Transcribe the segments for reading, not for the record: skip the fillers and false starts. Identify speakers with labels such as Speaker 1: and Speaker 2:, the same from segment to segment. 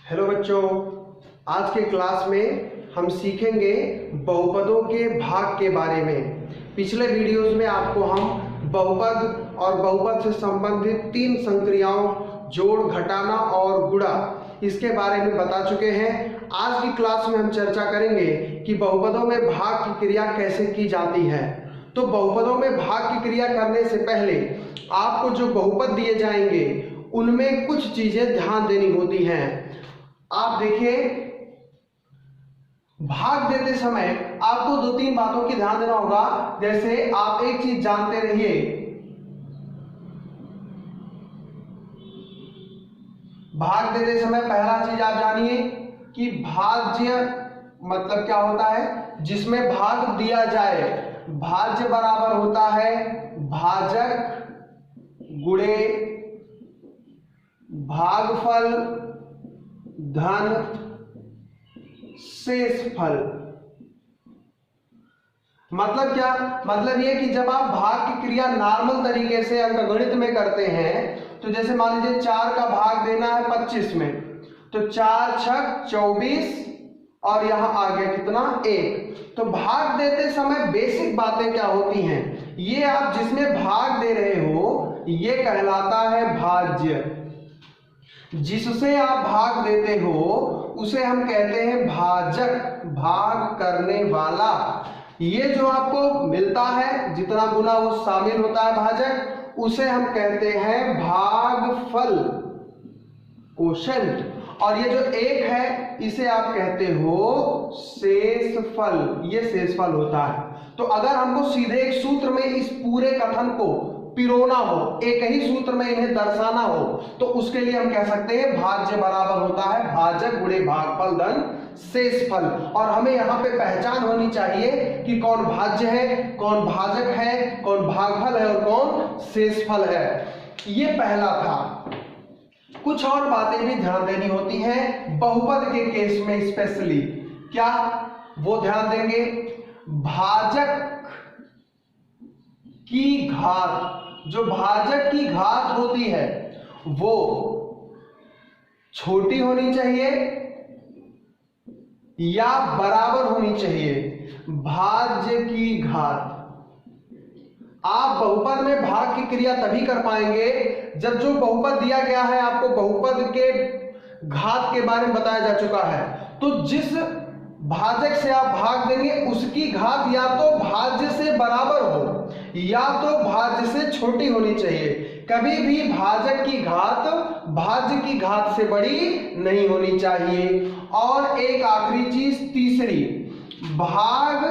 Speaker 1: Hello बच्चों, आज के क्लास में हम सीखेंगे बहुपदों के भाग के बारे में। पिछले वीडियोस में आपको हम बहुपद और बहुपद से संबंधित 3 संक्रियाओं जोड़, घटाना और गुणा इसके बारे में बता चुके हैं। आज की क्लास में हम चर्चा करेंगे कि बहुपदों में भाग की क्रिया कैसे की जाती है। तो बहुपदों में भाग की क्रिया करने से पहले आपको जो बहुपद दिए जाएंगे उनमें कुछ चीजें ध्यान देनी होती हैं। आप देखिए, भाग देते समय आपको 2-3 बातों की ध्यान देना होगा। जैसे आप एक चीज जानते रहिए, भाग देते समय पहला चीज आप जानिए कि भाज्य मतलब क्या होता है। जिसमें भाग दिया जाए, भाज्य बराबर होता है भाजक गुणे भागफल धन शेषफल। मतलब क्या? मतलब ये कि जब आप भाग की क्रिया नॉर्मल तरीके से अंकगणित में करते हैं, तो जैसे मान लीजिए 4 का भाग देना है 25 में, तो 4 छक 24 और यहां आ गया कितना 1। तो भाग देते समय बेसिक बातें क्या होती हैं, ये आप जिसमें भाग दे रहे हो ये कहलाता है भाज्य। जिससे आप भाग देते हो उसे हम कहते हैं भाजक, भाग करने वाला। ये जो आपको मिलता है, जितना गुना वो शामिल होता है भाजक, उसे हम कहते हैं भागफल, क्वोशंट। और ये जो 1 है इसे आप कहते हो शेषफल, ये शेषफल होता है। तो अगर हमको सीधे एक सूत्र में इस पूरे कथन को पिरोना हो, एक ही सूत्र में इन्हें दर्शाना हो, तो उसके लिए हम कह सकते हैं भाज्य बराबर होता है भाजक गुणे भागफल धन शेषफल। और हमें यहाँ पे पहचान होनी चाहिए कि कौन भाज्य है, कौन भाजक है, कौन भागफल है और कौन शेषफल है। ये पहला था। कुछ और बातें भी ध्यान देनी होती हैं बहुपद के केस में स्पेशली। क्या वो ध्यान देंगे? भाजक की घात, जो भाजक की घात होती है वो छोटी होनी चाहिए या बराबर होनी चाहिए भाज्य की घात। आप बहुपद में भाग की क्रिया तभी कर पाएंगे जब जो बहुपद दिया गया है, आपको बहुपद के घात के बारे में बताया जा चुका है, तो जिस भाजक से आप भाग देंगे उसकी घात या तो भाज्य से बराबर हो या तो भाज्य से छोटी होनी चाहिए। कभी भी भाजक की घात भाज्य की घात से बड़ी नहीं होनी चाहिए। और एक आखिरी चीज, तीसरी, भाग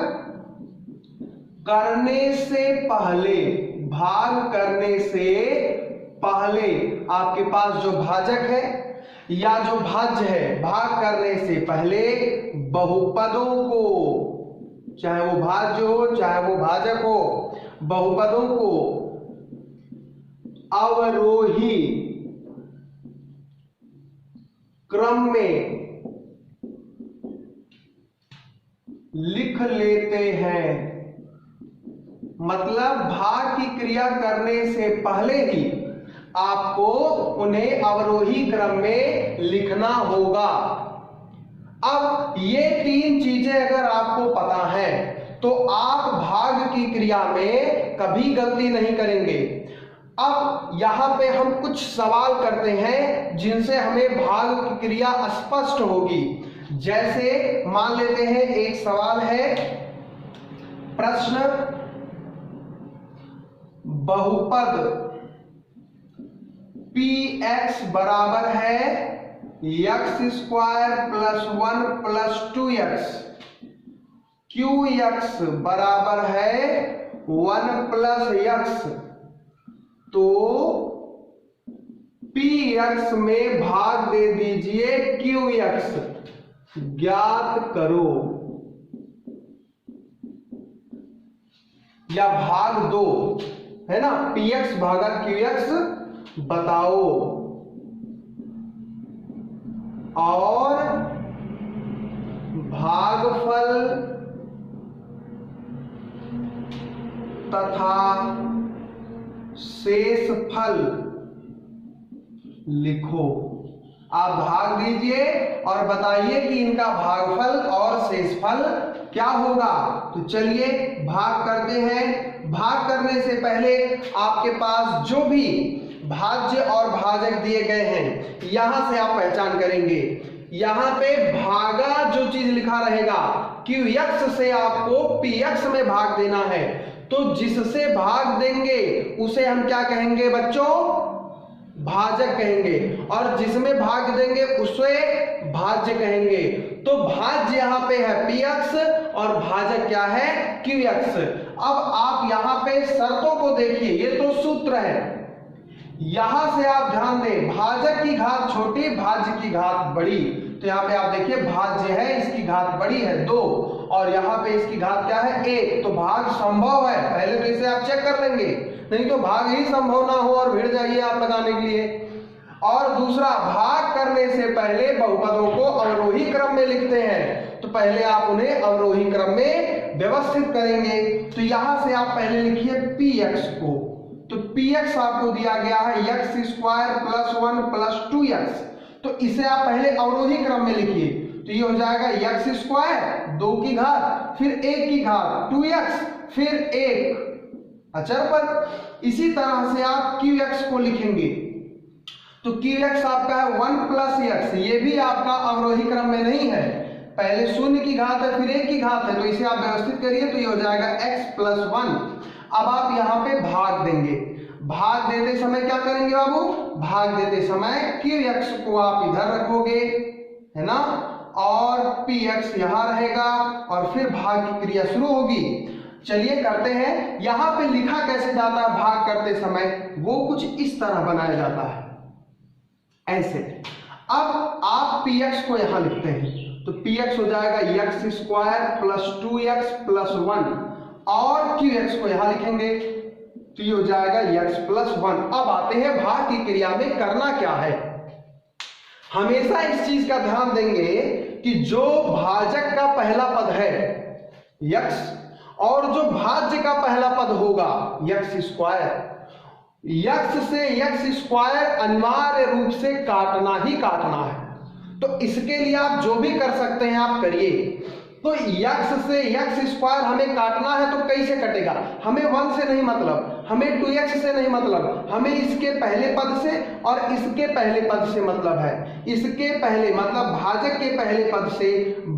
Speaker 1: करने से पहले, भाग करने से पहले आपके पास जो भाजक है या जो भाज्य है, भाग करने से पहले बहुपदों को, चाहे वो भाज्य हो चाहे वो भाजक हो, बहुपदों को अवरोही क्रम में लिख लेते हैं। मतलब भाग की क्रिया करने से पहले ही आपको उन्हें अवरोही क्रम में लिखना होगा। अब ये 3 चीजें अगर आपको पता है तो आप भाग की क्रिया में कभी गलती नहीं करेंगे। अब यहां पे हम कुछ सवाल करते हैं जिनसे हमें भाग की क्रिया स्पष्ट होगी। जैसे मान लेते हैं एक सवाल है, प्रश्न, बहुपद px बराबर है x² + 1 + 2x, qx बराबर है 1 + x, तो px में भाग दे दीजिए qx, ज्ञात करो। या भाग 2 है ना, px भागा qx बताओ। और भागफल तथा शेषफल लिखो। आप भाग दीजिए और बताइए कि इनका भागफल और शेषफल क्या होगा। तो चलिए भाग करते हैं। भाग करने से पहले आपके पास जो भी भाज्य और भाजक दिए गए हैं यहां से आप पहचान करेंगे। यहां पे भागा जो चीज लिखा रहेगा QX से आपको PX में भाग देना है। तो जिससे भाग देंगे उसे हम क्या कहेंगे बच्चों? भाजक कहेंगे, और जिसमें भाग देंगे उसे भाज्य कहेंगे। तो भाज्य यहां पे है PX और भाजक क्या है? QX। अब आप यहां पे शर्तों को देखिए, ये तो सूत्र है। यहां से आप ध्यान दें, भाजक की घात छोटी, भाज्य की घात बड़ी। तो यहाँ पे आप देखिए भाज्य है, इसकी घात बड़ी है 2, और यहाँ पे इसकी घात क्या है 1। तो भाग संभव है, पहले तो इसे आप चेक कर लेंगे, नहीं तो भाग ही संभव ना हो और भिड़ जाइए आप लगाने के लिए। और दूसरा, भाग करने से पहले बहुपदों को अवरोही क्रम में लिखते हैं, तो पहले आप उन्हें अवरोही क्रम में व्यवस्थित करेंगे। तो यहां से आप पहले लिखिए PX को। तो PX आपको दिया गया है x² + 1 + 2x। तो इसे आप पहले अवरोही क्रम में लिखिए। तो ये हो जाएगा x² 2 की घात, फिर 1 की घात 2x, फिर 1 अचर पर। इसी तरह से आप QX को लिखेंगे। तो QX आपका है 1 + x। ये भी आपका अवरोही क्रम में नहीं है, पहले 0 की घात है फिर 1 की घात है। तो इसे आप व्यवस्थित करिए, तो ये हो जाएगा x + 1। अब आप यहाँ पे भाग देंगे। भाग देते समय क्या करेंगे बाबू? भाग देते समय QX को आप इधर रखोगे, है ना, और PX यहां रहेगा, और फिर भाग की क्रिया शुरू होगी। चलिए करते हैं। यहां पे लिखा कैसे जाता है भाग करते समय? वो कुछ इस तरह बनाया जाता है, ऐसे। अब आप PX को यहां लिखते हैं, तो PX हो जाएगा x² + 2x + 1, और QX को यहां लिखेंगे, तो ये हो जाएगा x + 1। अब आते हैं भाग की क्रिया में करना क्या है। हमेशा इस चीज का ध्यान देंगे कि जो भाजक का पहला पद है x, और जो भाज्य का पहला पद होगा x², x से x² अनिवार्य रूप से काटना ही काटना है। तो इसके लिए आप जो भी कर सकते हैं आप करिए। तो x से x² हमें काटना है, तो कैसे कटेगा? हमें 1 से नहीं मतलब, हमें 2x से नहीं मतलब, हमें इसके पहले पद से और इसके पहले पद से मतलब है। इसके पहले मतलब भाजक के पहले पद से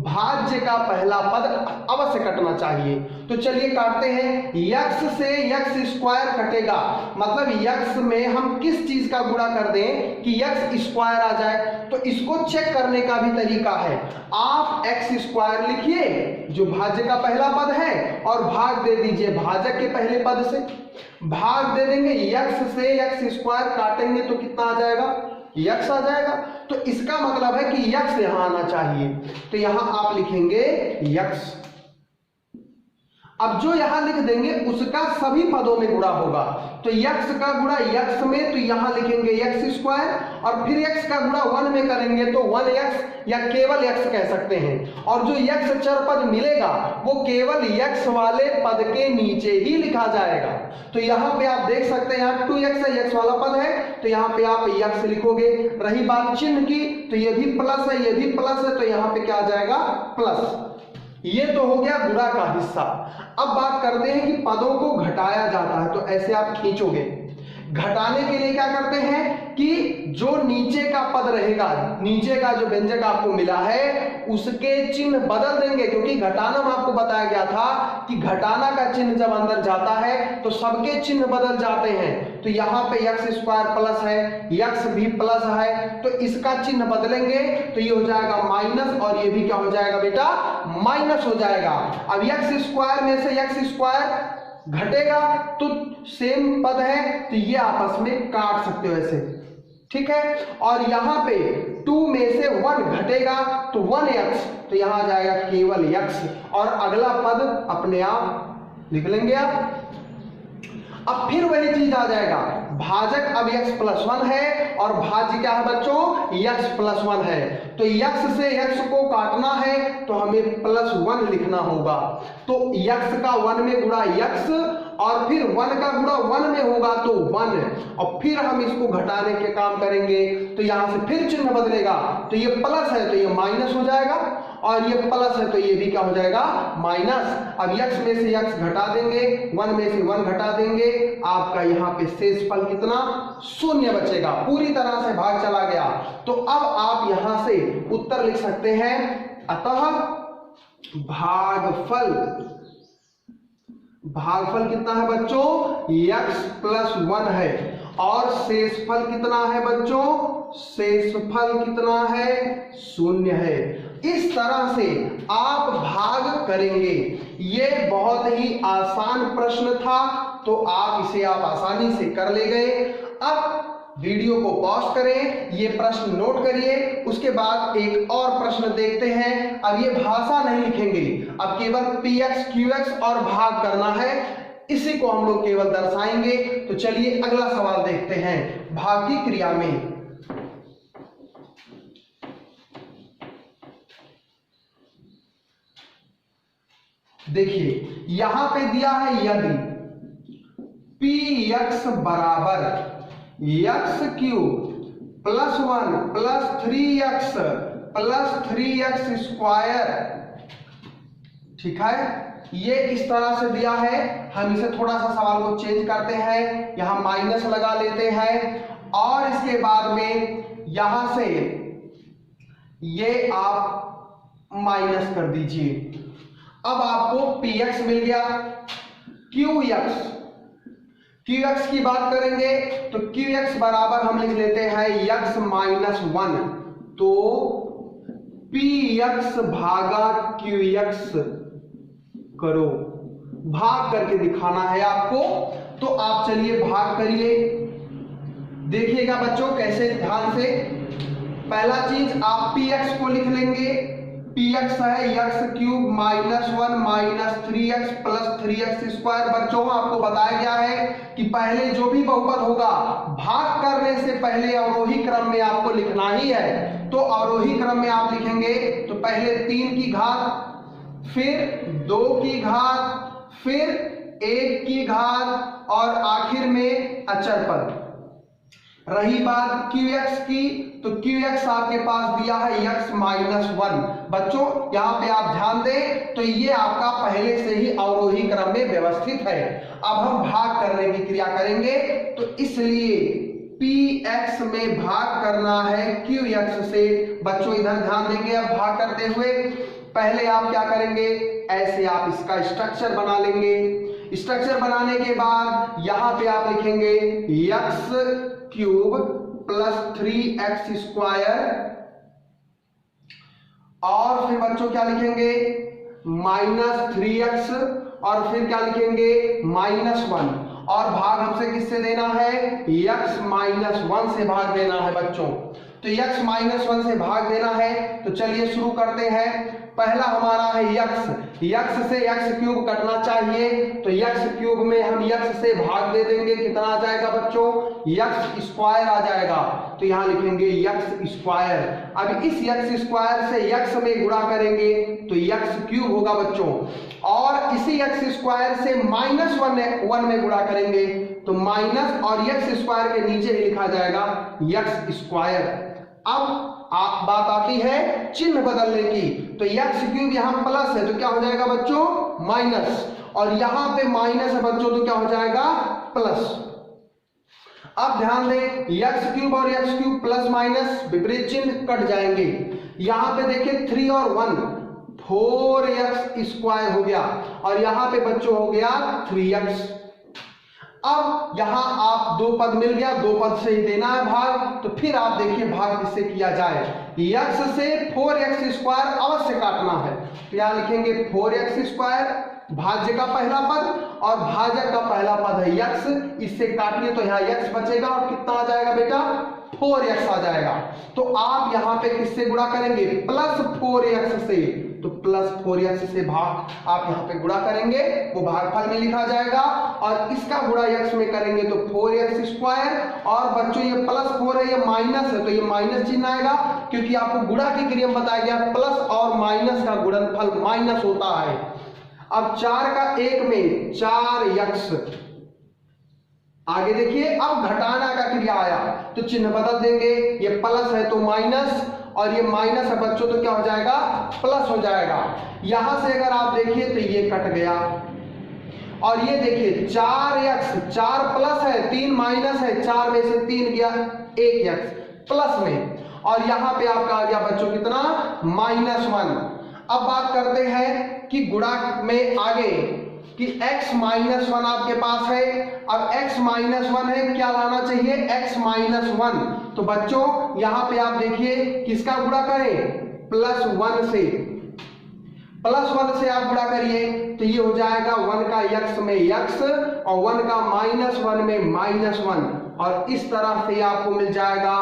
Speaker 1: भाज्य का पहला पद अवश्य कटना चाहिए। तो चलिए काटते हैं। x से x² कटेगा, मतलब x में हम किस चीज का गुणा कर दें कि x² आ जाए। तो इसको चेक करने का भी तरीका है। आप x² लिखिए जो भाज्य का पहला पद है, और भाग दे दीजिए भाजक के पहले पद से। भाग दे देंगे, x से x² काटेंगे तो कितना आ जाएगा? x आ जाएगा। तो इसका मतलब है कि x यहां आना चाहिए, तो यहां आप लिखेंगे x। अब जो यहां लिख देंगे उसका सभी पदों में गुणा होगा। तो x का गुणा x में, तो यहां लिखेंगे x², और फिर x का गुणा 1 में करेंगे तो 1x या केवल x कह सकते हैं। और जो x चर पद मिलेगा वो केवल x वाले पद के नीचे ही लिखा जाएगा। तो यहां पे आप देख सकते हैं यहाँ 2x है, x वाला पद है, तो यहाँ पे आप x लिखोगे। रही बात चिन्ह की, तो ये भी प्लस है, ये भी प्लस है, तो यहाँ पे क्या आ जाएगा? प्लस। ये तो हो गया गुणा का हिस्सा। अब बात करते हैं कि पदों को घटाया जाता है। तो ऐसे आप खींचोगे। घटाने के लिए क्या करते हैं कि जो नीचे का पद रहेगा, नीचे का जो व्यंजक आपको मिला है उसके चिन्ह बदल देंगे, क्योंकि घटाना में आपको बताया गया था कि घटाना का चिन्ह जब अंदर जाता है तो सबके चिन्ह बदल जाते हैं। तो यहाँ पे x² प्लस है, x भी प्लस है, तो इसका चिन्ह बदलेंगे तो ये हो जाएगा माइनस, और ये भी क्या हो जाएगा बेटा? माइनस हो जाएगा। अब x² में से x² घटेगा तो सेम पद है, तो ये आपस में काट सकते हो ऐसे, ठीक है। और यहां पे 2 में से 1 घटेगा तो 1x, तो यहां आ जाएगा केवल x, और अगला पद अपने आप लिख लेंगे आप। अब फिर वही चीज आ जाएगा, भाजक अब x + 1 है, और भाज्य क्या है बच्चों? x + 1 है। तो x से x को काटना है तो हमें +1 लिखना होगा। तो x का 1 में गुणा x, और फिर 1 का गुणा 1 में होगा तो 1, और फिर हम इसको घटाने के काम करेंगे तो यहां से फिर चिन्ह बदलेगा, तो ये प्लस है तो ये माइनस हो जाएगा, और ये प्लस है तो ये भी क्या हो जाएगा, माइनस। अब x में से x घटा देंगे, 1 में से 1 घटा देंगे, आपका यहाँ पे शेष फल कितना, 0 बचेगा, पूरी तरह से भाग चला गया। तो अब आप यहां से उत्तर लिख सकते हैं, अतः भागफल कितना है बच्चों, x + 1 है, और शेषफल कितना है बच्चों, शेषफल कितना है, 0 है। इस तरह से आप भाग करेंगे। ये बहुत ही आसान प्रश्न था, तो आप आसानी से कर ले गए। अब वीडियो को पॉज करें, ये प्रश्न नोट करिए, उसके बाद एक और प्रश्न देखते हैं। अब ये भाषा नहीं लिखेंगे, अब केवल px qx और भाग करना है, इसी को हम लोग केवल दर्शाएंगे। तो चलिए अगला सवाल देखते हैं। भाग की क्रिया में देखिए यहां पे दिया है, यदि px बराबर x³ + 1 + 3x + 3x स्क्वायर, ठीक है, ये इस तरह से दिया है। हम इसे थोड़ा सा सवाल को चेंज करते हैं, यहां माइनस लगा लेते हैं, और इसके बाद में यहां से ये आप माइनस कर दीजिए। अब आपको px मिल गया। qx की बात करेंगे तो qx बराबर हम लिख लेते हैं x - 1, तो px भागा qx करो, भाग करके दिखाना है आपको। तो आप चलिए भाग करिए, देखिएगा बच्चों कैसे, ध्यान से। पहला चीज आप px को लिख लेंगे, px है x³ - 1 - 3x + 3x स्क्वायर। बच्चों आपको बताया गया है कि पहले जो भी बहुपद होगा, भाग करने से पहले अवरोही क्रम में आपको लिखना ही है। तो अवरोही क्रम में आप लिखेंगे तो पहले 3 की घात, फिर 2 की घात, फिर 1 की घात, और आखिर में अचर पद। रही बात qx की, तो qx आपके पास दिया है x - 1। बच्चों यहाँ पे आप ध्यान दें, तो ये आपका पहले से ही अवरोही क्रम में व्यवस्थित है। अब हम भाग करने की क्रिया करेंगे, तो इसलिए px में भाग करना है qx से। बच्चों इधर ध्यान देंगे, अब भाग करते हुए पहले आप क्या करेंगे, ऐसे आप इसका स्ट्रक्चर बना लेंगे। स्ट्रक्चर बनाने के बाद यहां पे आप लिखेंगे x³ + 3x स्क्वायर, और फिर बच्चों क्या लिखेंगे, -3x, और फिर क्या लिखेंगे, -1, और भाग हमसे किससे देना है, x - 1 से भाग देना है बच्चों। तो x - 1 से भाग देना है, तो चलिए शुरू करते हैं। पहला हमारा है x से x³ कटना चाहिए, तो x³ में हम x से भाग दे देंगे, कितना आ जाएगा बच्चों, x² आ जाएगा। तो यहां लिखेंगे x²। अब इस x² से x में गुणा करेंगे तो x³ होगा बच्चों, और इसी x² से -1 में गुणा करेंगे तो माइनस, और x² के नीचे ही लिखा जाएगा x²। अब बात आती है चिन्ह बदलने की, तो x³ यहां प्लस है तो क्या हो जाएगा बच्चों, माइनस, और यहां पे माइनस है बच्चों तो क्या हो जाएगा, प्लस। अब ध्यान दें, x³ और x³ प्लस माइनस विपरीत चिन्ह कट जाएंगे। यहां पे देखिए 3 और 1 4x² हो गया, और यहां पे बच्चों हो गया 3x। अब यहां आप 2 पद मिल गया, 2 पद से ही देना है भाग, तो फिर आप देखिए भाग किससे किया जाए, x से 4x² अवश्य काटना है। तो यहां लिखेंगे 4x², भाज्य का पहला पद, और भाजक का पहला पद है x, इससे काटिए तो यहाँ x बचेगा, और कितना आ जाएगा बेटा, 4x आ जाएगा। तो आप यहाँ पे किससे गुणा करेंगे, +4x से, तो +4x से भाग आप यहाँ पे गुणा करेंगे, वो भागफल में लिखा जाएगा, और इसका गुणा x में करेंगे तो 4x², और बच्चों ये +4 है, ये माइनस है तो ये माइनस चिन्ह आएगा, क्योंकि आपको गुणा की क्रिया में बताया गया प्लस और माइनस का गुणनफल माइनस होता है। अब 4 का 1 में 4x, आगे देखिए अब घटाना का क्रिया आया तो चिन्ह बदल देंगे, ये प्लस है तो माइनस और ये माइनस है बच्चों तो क्या हो जाएगा, प्लस हो जाएगा। यहां से अगर आप देखिए तो ये कट गया और ये देखिए 4x, 4 प्लस है 3 माइनस है, 4 में से 3 गया 1x प्लस में, और यहां पे आपका आ गया बच्चों कितना, -1। अब बात करते हैं कि गुणा में आगे कि x -1 आपके पास है, अब x -1 है, क्या लाना चाहिए, x -1। तो बच्चों यहां पे आप देखिए किसका गुणा करें, +1 से, +1 से आप गुणा करिए तो ये हो जाएगा 1 का x में x और 1 का -1 में -1, और इस तरह से आपको मिल जाएगा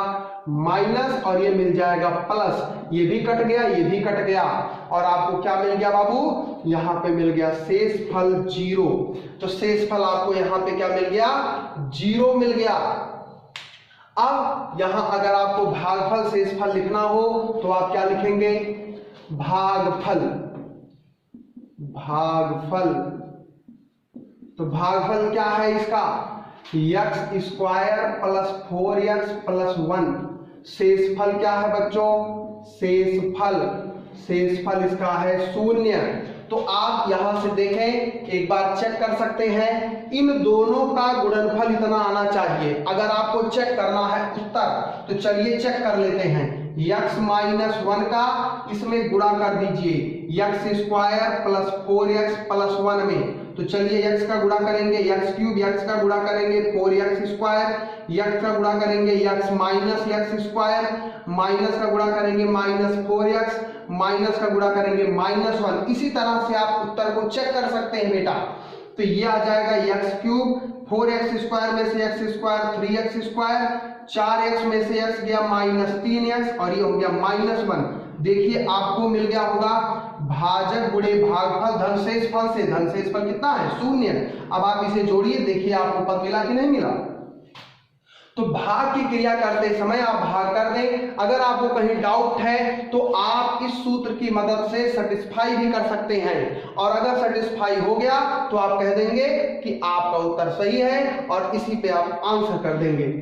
Speaker 1: माइनस और ये मिल जाएगा प्लस, ये भी कट गया ये भी कट गया, और आपको क्या मिल गया बाबू, यहां पे मिल गया शेषफल 0। तो शेषफल आपको यहां पे क्या मिल गया, 0 मिल गया। अब यहां अगर आपको भागफल शेषफल लिखना हो तो आप क्या लिखेंगे, भागफल, भागफल। तो भागफल क्या है इसका, x² + 4x + 1। शेषफल क्या है बच्चों, शेषफल, शेषफल इसका है 0। तो आप यहां से देखें, एक बार चेक कर सकते हैं, इन दोनों का गुणनफल इतना आना चाहिए। अगर आपको चेक करना है उत्तर तो चलिए चेक कर लेते हैं, x -1 का इसमें गुणा कर दीजिए x² + 4x + 1 में। तो चलिए x का गुणा करेंगे x³ x का गुणा करेंगे 4x², x का गुणा करेंगे x -x², माइनस का गुणा करेंगे -4x, माइनस का गुणा करेंगे -1। इसी तरह से आप उत्तर को चेक कर सकते हैं बेटा। तो ये आ जाएगा x³, 4x² में से x² 3x², 4x में से x गया -3x और ये हो गया -1। देखिए आपको मिल गया होगा भाजक गुणे भागफल धन शेषफल से, धन शेषफल कितना है, 0। अब आप इसे जोड़िए, देखिए आपको पद मिला कि नहीं मिला। तो भाग की क्रिया करते समय आप भाग कर दें। अगर आपको कहीं डाउट है तो आप इस सूत्र की मदद से सेटिस्फाई भी कर सकते हैं, और अगर सेटिस्फाई हो गया तो आप कह देंगे कि आपका उत्तर सही है और इसी पे आप आंसर कर देंगे।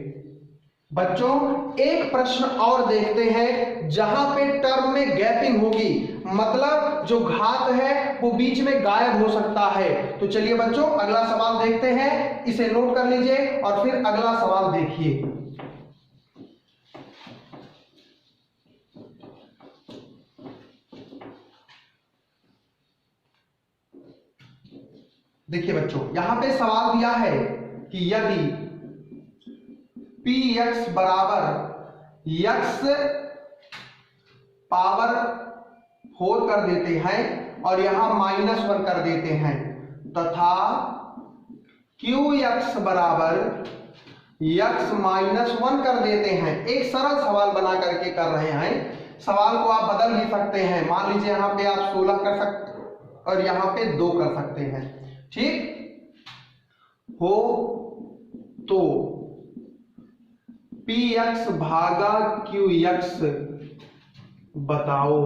Speaker 1: बच्चों एक प्रश्न और देखते हैं जहां पे टर्म में गैपिंग होगी, मतलब जो घात है वो बीच में गायब हो सकता है। तो चलिए बच्चों अगला सवाल देखते हैं, इसे नोट कर लीजिए और फिर अगला सवाल देखिए। देखिए बच्चों यहां पे सवाल दिया है कि यदि px बराबर x पावर 4 कर देते हैं और यहां -1 कर देते हैं, तथा qx बराबर x -1 कर देते हैं। एक सरल सवाल बना करके कर रहे हैं, सवाल को आप बदल भी सकते हैं। मान लीजिए यहां पे आप 16 कर सकते और यहां पे 2 कर सकते हैं, ठीक हो। तो px भागा qx बताओ।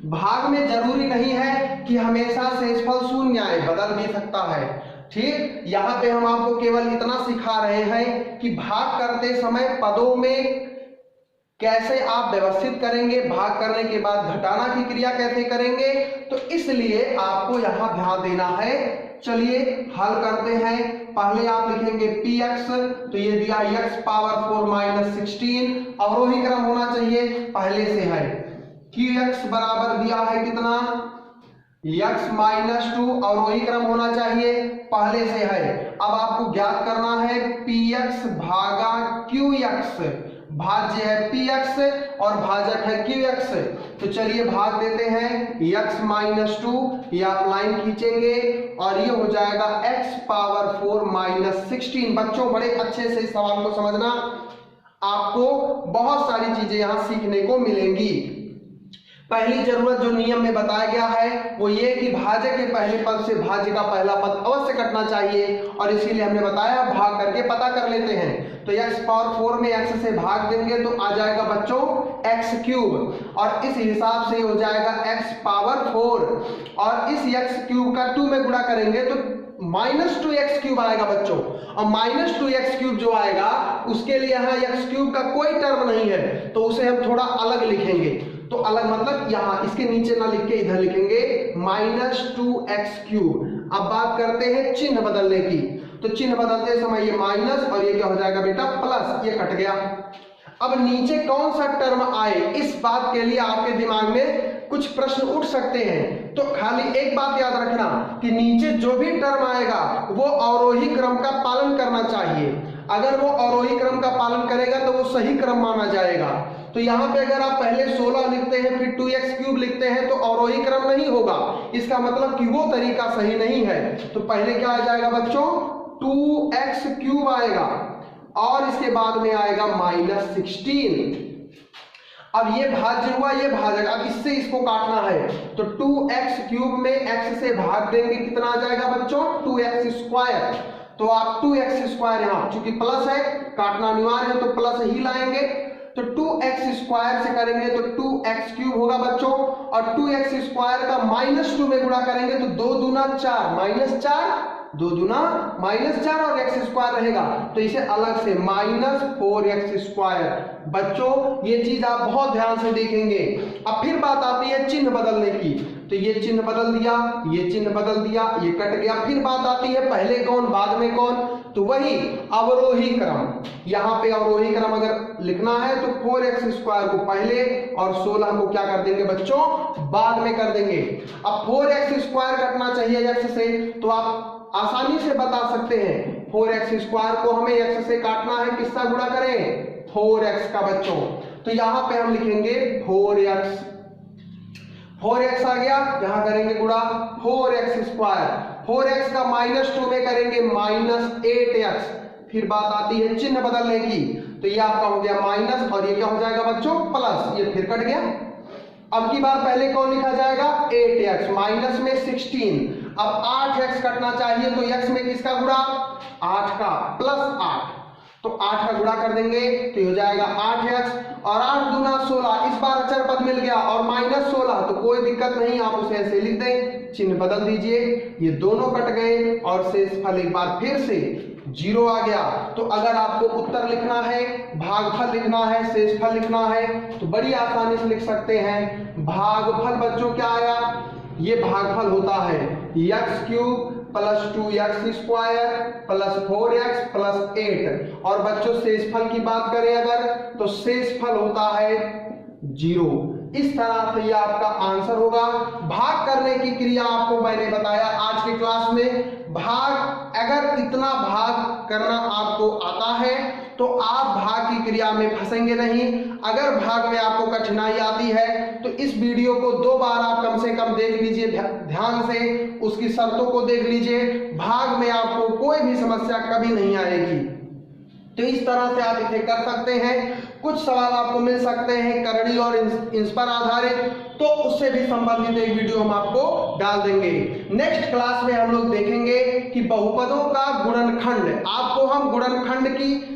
Speaker 1: भाग में जरूरी नहीं है कि हमेशा शेषफल 0 आए, बदल भी सकता है, ठीक। यहां पे हम आपको केवल इतना सिखा रहे हैं कि भाग करते समय पदों में कैसे आप व्यवस्थित करेंगे, भाग करने के बाद घटाना की क्रिया कैसे करेंगे, तो इसलिए आपको यहां ध्यान देना है। चलिए हल करते हैं। पहले आप लिखेंगे px, तो ये दिया x पावर 4 -16, अवरोही क्रम होना चाहिए, पहले से है। qx बराबर दिया है कितना, x -2, अवरोही क्रम होना चाहिए, पहले से है। अब आपको ज्ञात करना है px भागा qx, भाज्य है px और भाजक है qx। तो चलिए भाग देते हैं x -2, ये आप लाइन खींचेंगे और ये हो जाएगा x पावर 4 -16। बच्चों बड़े अच्छे से इस सवाल को समझना, आपको बहुत सारी चीजें यहां सीखने को मिलेंगी। पहली जरूरत जो नियम में बताया गया है वो ये कि भाज्य के पहले पद से भाज्य का पहला पद अवश्य कटना चाहिए, और इसीलिए हमने बताया भाग करके पता कर लेते हैं। तो x पावर 4 में x से भाग देंगे तो आ जाएगा बच्चों x क्यूब, और इस हिसाब से हो जाएगा x पावर 4, और इस x क्यूब का 2 में गुणा करेंगे तो -2x क्यूब आएगा बच्चों, और -2x क्यूब जो आएगा उसके लिए यहाँ x क्यूब का कोई टर्म नहीं है, तो उसे हम थोड़ा अलग लिखेंगे। तो अलग मतलब यहाँ इसके नीचे ना लिख के इधर लिखेंगे -2x क्यूब। अब बात करते हैं चिन्ह बदलने की, तो चिन्ह बदलते समय ये माइनस और ये क्या हो जाएगा बेटा प्लस, ये कट गया। अब नीचे कौन सा टर्म आए, इस बात के लिए आपके दिमाग में कुछ प्रश्न उठ सकते हैं। तो खाली एक बात याद रखना कि नीचे जो भी टर्म आएगा वो अवरोही क्रम का पालन करना चाहिए। अगर वो अवरोही क्रम का पालन करेगा तो वो सही क्रम माना जाएगा। तो यहाँ पे अगर आप पहले 16 लिखते हैं फिर 2x क्यूब लिखते हैं तो अवरोही क्रम नहीं होगा, इसका मतलब कि वो तरीका सही नहीं है। तो पहले क्या आ जाएगा बच्चों 2x क्यूब आएगा, और इसके बाद में आएगा -16। अब ये भाज्य हुआ, ये भाजक, अब इससे इसको काटना है तो 2x क्यूब में x से भाग देंगे, कितना आ जाएगा बच्चों 2x स्क्वायर। तो आप 2x स्क्वायर यहाँ चूंकि प्लस है काटना अनिवार्य है तो प्लस ही लाएंगे, तो 2x स्क्वायर से करेंगे तो 2x क्यूब होगा बच्चों, और 2x स्क्वायर का -2 में गुणा करेंगे तो 2 दूना 4, -4 2 दूना -4 और x स्क्वायर रहेगा, तो इसे अलग से -4x स्क्वायर। बच्चों ये चीज आप बहुत ध्यान से देखेंगे। अब फिर बात आती है चिन्ह बदलने की, तो ये चिन्ह बदल दिया, ये चिन्ह बदल दिया, ये कट गया। फिर बात आती है पहले कौन बाद में कौन, तो वही अवरोही क्रम। यहाँ पे अवरोही क्रम अगर लिखना है तो 4x स्क्वायर को पहले और 16 को क्या कर देंगे बच्चों बाद में कर देंगे। अब 4x स्क्वायर कटना चाहिए x से, तो आप आसानी से बता सकते हैं 4x स्क्वायर को हमें x से काटना है, किसका गुणा करें 4x का बच्चों। तो यहाँ पे हम लिखेंगे 4x आ गया, यहां करेंगे गुणा 4x स्क्वायर, 4x का -2 में करेंगे -8x। फिर बात आती है चिन्ह बदलने की, तो ये आपका हो गया माइनस और ये क्या हो जाएगा बच्चों प्लस, ये फिर कट गया। अब की बार पहले कौन लिखा जाएगा 8x, माइनस में 16। अब 8x कटना चाहिए तो x में किसका गुणा 8 का प्लस 8, तो 8 का गुणा कर देंगे तो हो जाएगा 8x, और 8 दूना 16, इस बार अचर पद मिल गया और -16, तो कोई दिक्कत नहीं, आप उसे ऐसे लिख दें, चिन्ह बदल दीजिए, ये दोनों कट गए और शेषफल एक बार फिर से 0 आ गया। तो अगर आपको उत्तर लिखना है, भागफल लिखना है, शेषफल लिखना है तो बड़ी आसानी से लिख सकते हैं। भागफल बच्चों क्या आया, ये भागफल होता है x cube plus 2x square plus 4x plus 8, और बच्चों शेषफल की बात करें अगर तो शेषफल होता है 0। इस तरह से ये आपका आंसर होगा। भाग करने की क्रिया आपको मैंने बताया आज के क्लास में। भाग, अगर इतना भाग करना आपको आता है तो आप भाग की क्रिया में फंसेंगे नहीं। अगर भाग में आपको कठिनाई आती है तो इस वीडियो को 2 बार आप कम से कम देख लीजिए, ध्यान से उसकी शर्तों को देख लीजिए, भाग में आपको कोई भी समस्या कभी नहीं आएगी। तो इस तरह से आप इसे कर सकते हैं। कुछ सवाल आपको मिल सकते हैं करड़ी और इस पर आधारित, तो उससे भी संबंधित एक वीडियो हम आपको डाल देंगे। नेक्स्ट क्लास में हम लोग देखेंगे कि बहुपदों का गुणनखंड, आपको हम गुणनखंड की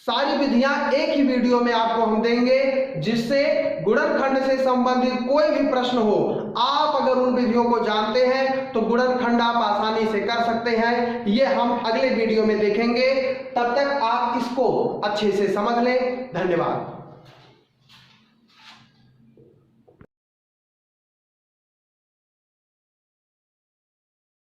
Speaker 1: सारी विधियां एक ही वीडियो में आपको हम देंगे, जिससे गुणनखंड से संबंधित कोई भी प्रश्न हो, आप अगर उन विधियों को जानते हैं तो गुणनखंड आप आसानी से कर सकते हैं। ये हम अगले वीडियो में देखेंगे, तब तक आप इसको अच्छे से समझ लें। धन्यवाद।